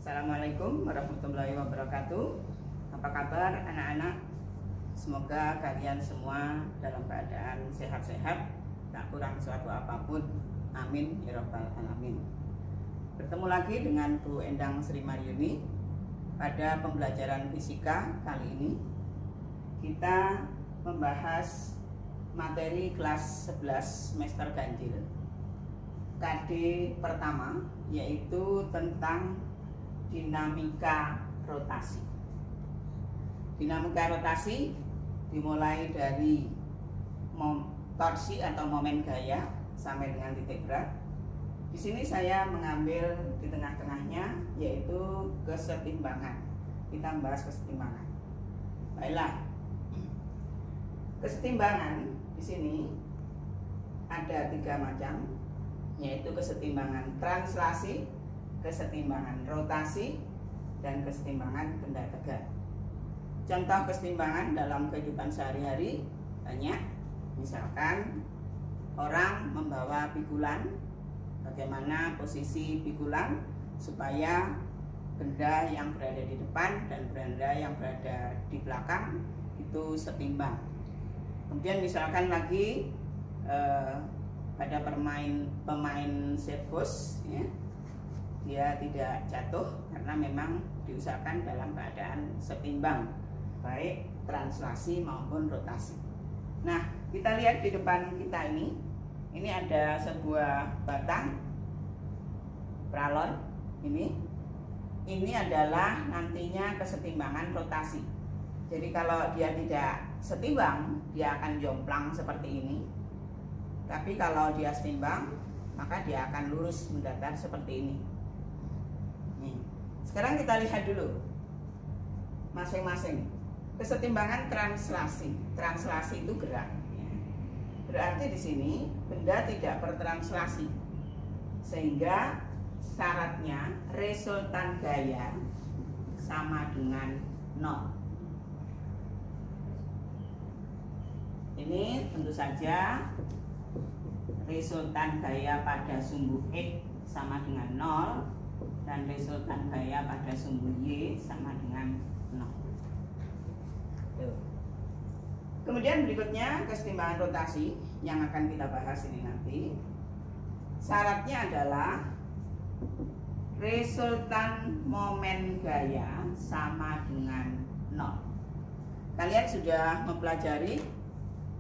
Assalamualaikum warahmatullahi wabarakatuh. Apa kabar anak-anak? Semoga kalian semua dalam keadaan sehat-sehat, tak kurang suatu apapun. Amin ya rabbal alamin. Bertemu lagi dengan Bu Endang Sri Maryuni. Pada pembelajaran fisika kali ini kita membahas materi kelas 11 semester ganjil KD pertama, yaitu tentang dinamika rotasi. Dinamika rotasi dimulai dari torsi atau momen gaya sampai dengan titik berat. Di sini saya mengambil di tengah-tengahnya, yaitu kesetimbangan. Kita membahas kesetimbangan. Baiklah, kesetimbangan di sini ada 3 macam, yaitu kesetimbangan translasi, kesetimbangan rotasi, dan kesetimbangan benda tegak. Contoh kesetimbangan dalam kehidupan sehari-hari banyak. Misalkan orang membawa pikulan, bagaimana posisi pikulan supaya benda yang berada di depan dan benda yang berada di belakang itu setimbang. Kemudian misalkan lagi pada pemain sirkus, ya, dia tidak jatuh karena memang diusahakan dalam keadaan setimbang, baik translasi maupun rotasi. Nah, kita lihat di depan kita ini ada sebuah batang pralon. Ini adalah nantinya kesetimbangan rotasi. Jadi kalau dia tidak setimbang, dia akan jomplang seperti ini. Tapi kalau dia setimbang, maka dia akan lurus mendatar seperti ini. Sekarang kita lihat dulu masing-masing. Kesetimbangan translasi. Translasi itu gerak. Berarti di sini benda tidak bertranslasi, sehingga syaratnya resultan gaya sama dengan 0. Ini tentu saja resultan gaya pada sumbu X sama dengan 0, dan resultan gaya pada sumbu Y sama dengan 0. Tuh. Kemudian berikutnya kesetimbangan rotasi yang akan kita bahas ini nanti. Syaratnya adalah resultan momen gaya sama dengan 0. Kalian sudah mempelajari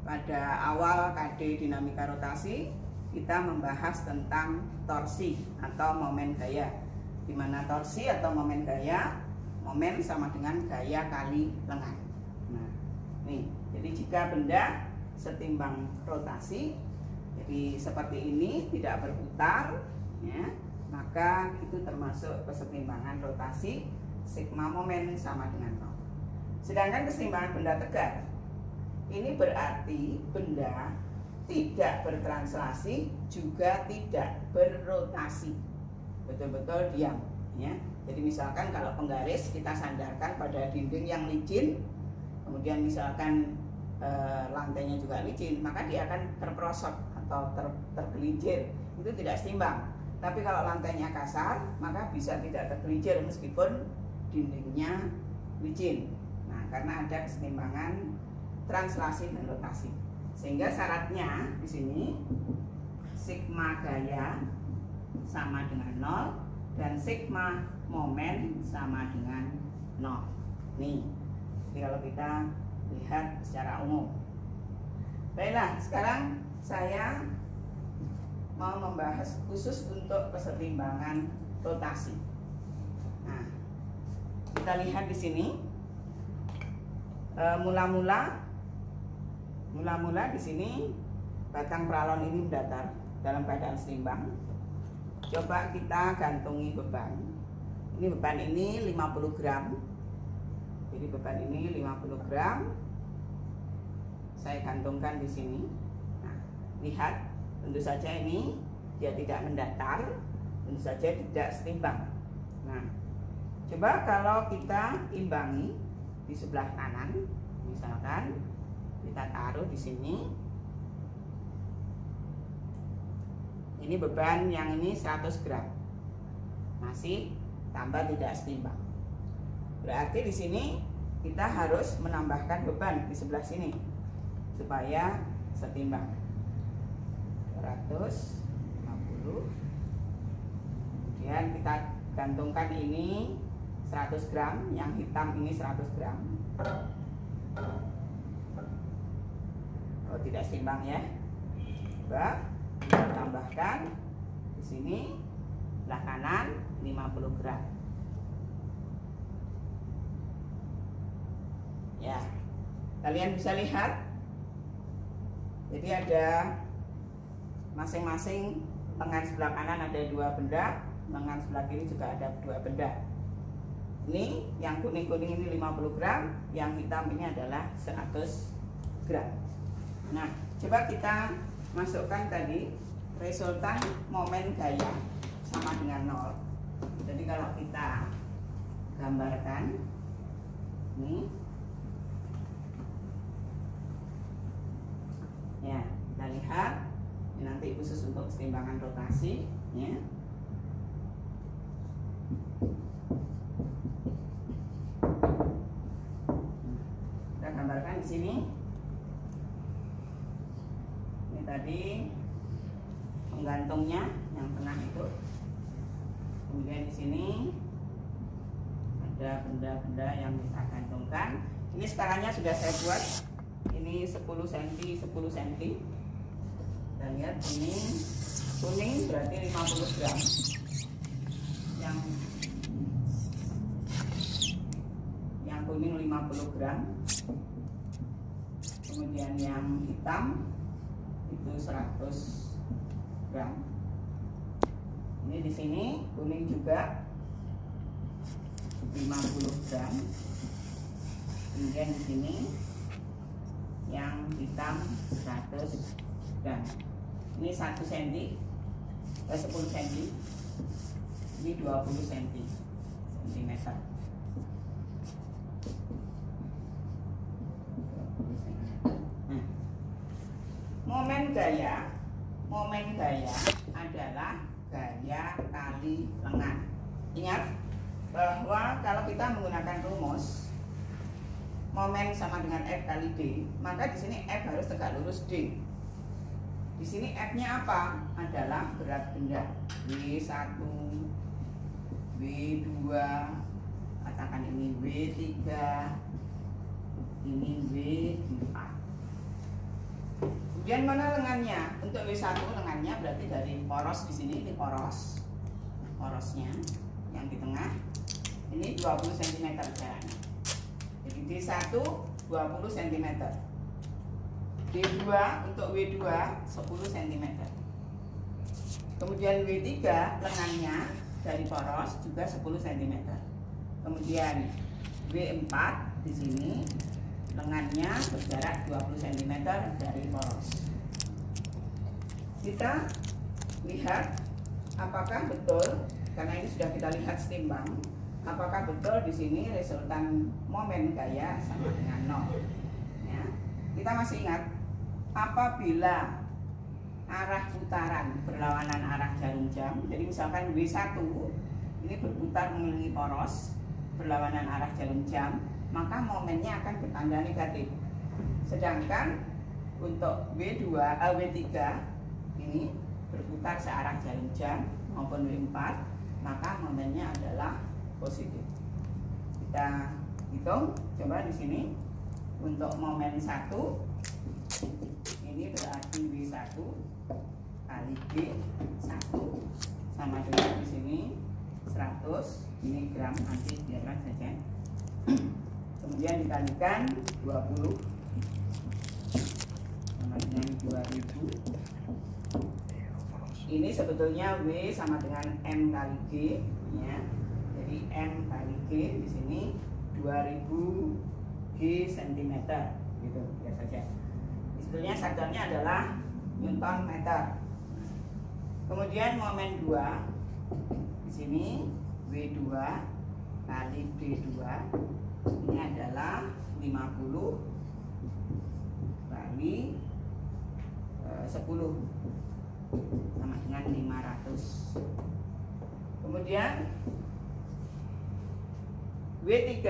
pada awal KD dinamika rotasi, kita membahas tentang torsi atau momen gaya, di mana torsi atau momen gaya, momen sama dengan gaya kali lengan. Nah, nih, jadi jika benda setimbang rotasi, jadi seperti ini, tidak berputar, ya, maka itu termasuk kesetimbangan rotasi, sigma momen sama dengan 0. Sedangkan kesetimbangan benda tegak, ini berarti benda tidak bertranslasi juga tidak berrotasi, betul-betul diam, ya. Jadi misalkan kalau penggaris kita sandarkan pada dinding yang licin, kemudian misalkan lantainya juga licin, maka dia akan terperosot atau tergelincir, itu tidak setimbang. Tapi kalau lantainya kasar, maka bisa tidak tergelincir meskipun dindingnya licin. Nah, karena ada kesetimbangan translasi dan rotasi, sehingga syaratnya di sini sigma gaya sama dengan 0 dan sigma momen sama dengan 0. Nih, jadi kalau kita lihat secara umum. Baiklah, sekarang saya mau membahas khusus untuk kesetimbangan rotasi. Nah, kita lihat di sini mula-mula di sini batang pralon ini mendatar dalam keadaan setimbang. Coba kita gantungi beban. Ini beban ini 50 gram. Jadi beban ini 50 gram. Saya gantungkan di sini. Nah, lihat, tentu saja ini dia tidak mendatar, tentu saja tidak setimbang. Nah, coba kalau kita imbangi di sebelah kanan, misalkan kita taruh di sini. Ini beban yang ini 100 gram. Masih tambah tidak setimbang. Berarti di sini kita harus menambahkan beban di sebelah sini supaya setimbang. 250. Kemudian kita gantungkan ini 100 gram, yang hitam ini 100 gram. Oh, tidak seimbang ya. Coba kita tambahkan di sini sebelah kanan 50 gram. Ya, kalian bisa lihat. Jadi ada masing-masing lengan sebelah kanan ada 2 benda, lengan sebelah kiri juga ada 2 benda. Ini yang kuning-kuning ini 50 gram, yang hitam ini adalah 100 gram. Nah, coba kita masukkan tadi resultan momen gaya sama dengan 0. Jadi kalau kita gambarkan ini, ya, kita lihat ini nanti khusus untuk keseimbangan rotasi ya. Kita gambarkan di sini. Ini tadi penggantungnya yang tengah itu. Kemudian di sini ada benda-benda yang kita gantungkan. Ini skalanya sudah saya buat. Ini 10 cm 10 cm. Kita lihat ini kuning berarti 50 gram. Yang kuning 50 gram. Kemudian yang hitam itu 100 gram. Ini di sini kuning juga 50 gram. Kemudian di sini yang hitam 100 gram. Ini 1 cm, 10 cm. Ini 20 cm. Nah, momen gaya adalah gaya kali lengan. Ingat bahwa kalau kita menggunakan rumus momen sama dengan F kali D, maka di sini F harus tegak lurus D. Di sini F-nya apa? Adalah berat benda. W1, W2, katakan ini W3, ini W4. Kemudian mana lengannya? Untuk W1 lengannya berarti dari poros di sini, ini porosnya yang di tengah. Ini 20 cm jaraknya. Jadi D1 20 cm. D2 untuk W2 10 cm. Kemudian W3 lengannya dari poros juga 10 cm. Kemudian W4 di sini lengannya berjarak 20 cm dari poros. Kita lihat apakah betul, karena ini sudah kita lihat setimbang, apakah betul di sini resultan momen gaya sama dengan 0. Ya. Kita masih ingat, apabila arah putaran berlawanan arah jarum jam, jadi misalkan W1 ini berputar mengelilingi poros berlawanan arah jarum jam, maka momennya akan bertanda negatif. Sedangkan untuk W3 ini berputar searah jarum jam maupun W4, maka momennya adalah positif. Kita hitung, coba di sini untuk momen 1 ini berarti W1 kali G1 sama dengan di sini 100, ini gram, nanti biarkan saja. Kemudian dikalikan 20 sama dengan 2000. Ini sebetulnya W sama dengan M kali G ya. Jadi M kali G di sini 2000 G cm gitu, biasa saja. Sebetulnya satuannya adalah Newton meter. Kemudian momen 2 di sini W2 kali D2 ini adalah 50 kali 10 sama dengan 500. Kemudian W3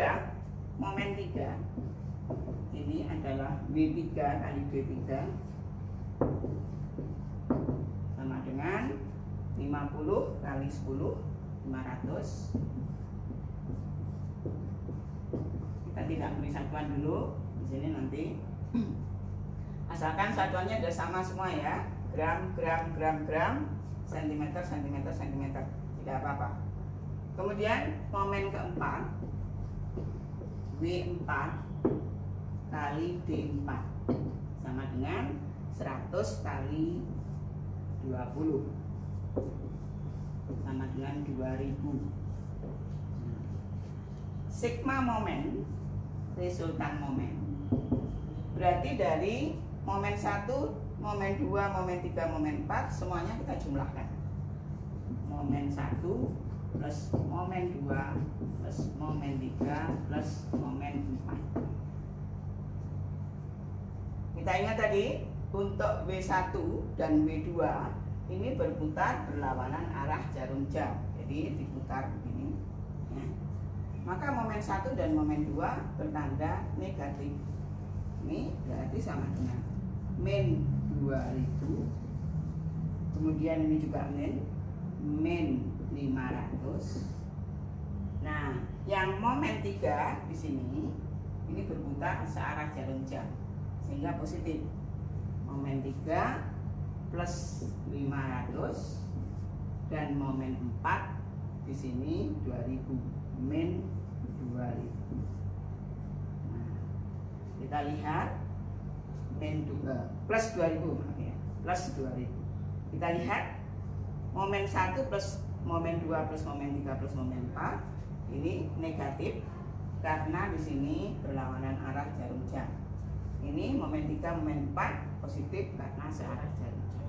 momen 3 ini adalah W3 kali D3 sama dengan 50 kali 10, 500. Kita tidak beri satuan dulu di sini nanti. Asalkan satuannya sudah sama semua ya, gram, sentimeter, tidak apa-apa. Kemudian momen keempat, W4 kali D4 sama dengan 100 kali 20 sama dengan 2000. Sigma momen, resultan momen, berarti dari momen 1, momen 2, momen 3, momen 4 semuanya kita jumlahkan. Momen 1 plus momen 2 plus momen 3 plus momen 4. Kita ingat tadi untuk W1 dan W2 ini berputar berlawanan arah jarum jam, jadi diputar begini ya. Maka momen 1 dan momen 2 bertanda negatif. Ini berarti sama dengan min 2000. Kemudian ini juga min 500. Nah, yang momen 3 di sini ini berputar searah jarum jam sehingga positif. Momen 3 plus 500 dan momen 4 di sini 2000, min 2000. Nah, kita lihat min 2 plus 2000 ya, plus 2000. Kita lihat momen 1 plus momen 2 plus momen 3 plus momen 4 ini negatif karena di sini berlawanan arah jarum jam. Ini momen 3, momen 4 positif karena searah jarum jam.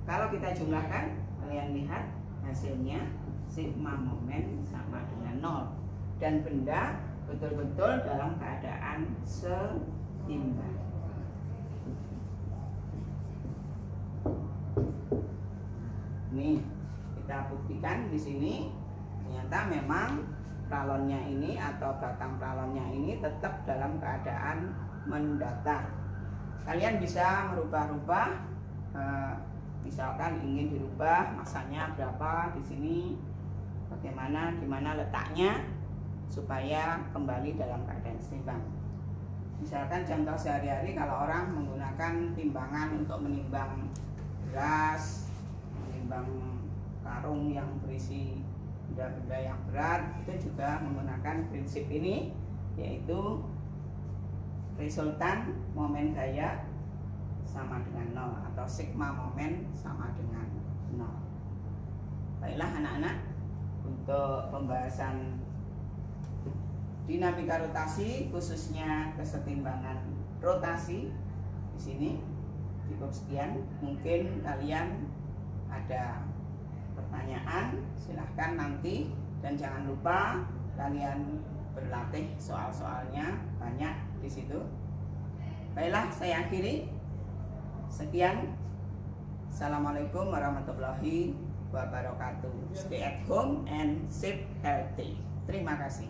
Kalau kita jumlahkan, kalian lihat hasilnya sigma momen sama dengan 0 dan benda betul-betul dalam keadaan seimbang. Nih, kita buktikan di sini ternyata memang pralonnya ini atau batang pralonnya ini tetap dalam keadaan mendatar. Kalian bisa merubah-rubah, misalkan ingin dirubah masanya berapa di sini, bagaimana, di mana letaknya supaya kembali dalam keadaan seimbang. Misalkan contoh sehari-hari kalau orang menggunakan timbangan untuk menimbang beras, menimbang karung yang berisi benda-benda yang berat, itu juga menggunakan prinsip ini, yaitu resultan momen gaya sama dengan 0 atau sigma momen sama dengan 0. Baiklah anak-anak, untuk pembahasan dinamika rotasi khususnya kesetimbangan rotasi di sini cukup sekian. Mungkin kalian ada pertanyaan, silahkan nanti, dan jangan lupa kalian berlatih soal-soalnya banyak di situ. Baiklah, saya akhiri. Sekian. Assalamualaikum warahmatullahi wabarakatuh. Stay at home and stay healthy. Terima kasih.